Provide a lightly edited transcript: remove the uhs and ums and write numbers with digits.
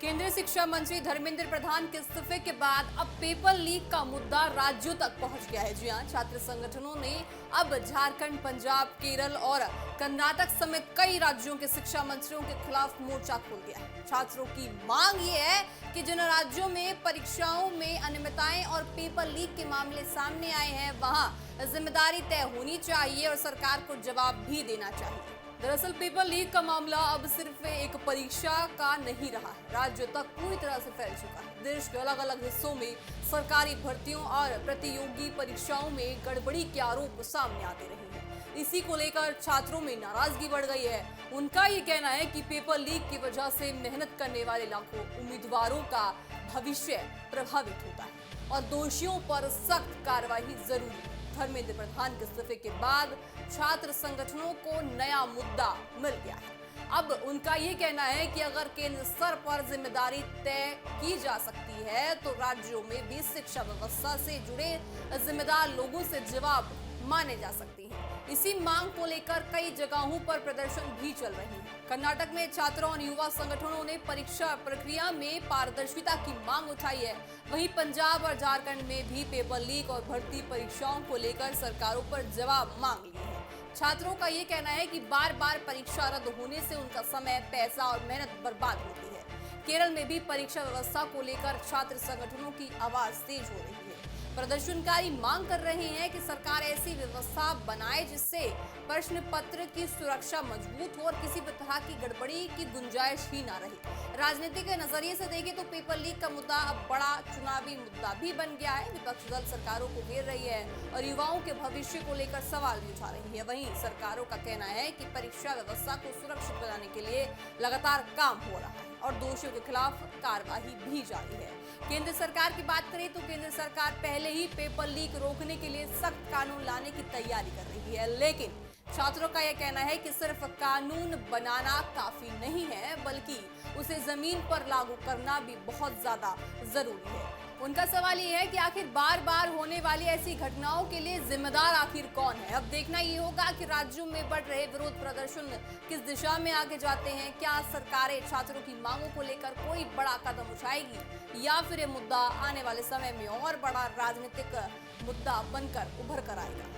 केंद्रीय शिक्षा मंत्री धर्मेंद्र प्रधान के इस्तीफे के बाद अब पेपर लीक का मुद्दा राज्यों तक पहुंच गया है। जी हां, छात्र संगठनों ने अब झारखंड, पंजाब, केरल और कर्नाटक समेत कई राज्यों के शिक्षा मंत्रियों के खिलाफ मोर्चा खोल दिया है। छात्रों की मांग ये है कि जिन राज्यों में परीक्षाओं में अनियमितताएं और पेपर लीक के मामले सामने आए हैं, वहां जिम्मेदारी तय होनी चाहिए और सरकार को जवाब भी देना चाहिए। दरअसल पेपर लीक का मामला अब सिर्फ एक परीक्षा का नहीं रहा है, राज्यों तक पूरी तरह से फैल चुका है। देश के अलग अलग हिस्सों में सरकारी भर्तियों और प्रतियोगी परीक्षाओं में गड़बड़ी के आरोप सामने आते रहे हैं। इसी को लेकर छात्रों में नाराजगी बढ़ गई है। उनका ये कहना है कि पेपर लीक की वजह से मेहनत करने वाले लाखों उम्मीदवारों का भविष्य प्रभावित होता है और दोषियों पर सख्त कार्रवाई जरूरी है। धर्मेंद्र प्रधान के इस्तीफे के बाद छात्र संगठनों को नया मुद्दा मिल गया है। अब उनका ये कहना है कि अगर केंद्र स्तर पर जिम्मेदारी तय की जा सकती है तो राज्यों में भी शिक्षा व्यवस्था से जुड़े जिम्मेदार लोगों से जवाब माने जा सकती हैं। इसी मांग को लेकर कई जगहों पर प्रदर्शन भी चल रहे हैं। कर्नाटक में छात्रों और युवा संगठनों ने परीक्षा प्रक्रिया में पारदर्शिता की मांग उठाई है। वहीं पंजाब और झारखंड में भी पेपर लीक और भर्ती परीक्षाओं को लेकर सरकारों पर जवाब मांग लिए हैं। छात्रों का ये कहना है कि बार बार परीक्षा रद्द होने से उनका समय, पैसा और मेहनत बर्बाद होती है। केरल में भी परीक्षा व्यवस्था को लेकर छात्र संगठनों की आवाज तेज हो रही है। प्रदर्शनकारी मांग कर रहे हैं कि सरकार ऐसी व्यवस्था बनाए जिससे प्रश्न पत्र की सुरक्षा मजबूत हो और किसी भी तरह की गड़बड़ी की गुंजाइश ही ना रहे। राजनीति के नजरिए से देखें तो पेपर लीक का मुद्दा अब बड़ा चुनावी मुद्दा भी बन गया है। विपक्षी दल सरकारों को घेर रही है और युवाओं के भविष्य को लेकर सवाल भी उठा रही है। वहीं सरकारों का कहना है कि परीक्षा व्यवस्था को सुरक्षित बनाने के लिए लगातार काम हो रहा है और दोषियों के खिलाफ कार्रवाई भी जारी है। केंद्र सरकार की बात करें तो केंद्र सरकार पहले ही पेपर लीक रोकने के लिए सख्त कानून लाने की तैयारी कर रही है, लेकिन छात्रों का यह कहना है कि सिर्फ कानून बनाना काफी नहीं है, बल्कि उसे जमीन पर लागू करना भी बहुत ज्यादा जरूरी है। उनका सवाल ये है कि आखिर बार बार होने वाली ऐसी घटनाओं के लिए जिम्मेदार आखिर कौन है। अब देखना ये होगा कि राज्यों में बढ़ रहे विरोध प्रदर्शन किस दिशा में आगे जाते हैं। क्या सरकारें छात्रों की मांगों को लेकर कोई बड़ा कदम उठाएगी या फिर ये मुद्दा आने वाले समय में और बड़ा राजनीतिक मुद्दा बनकर उभर कर आएगा।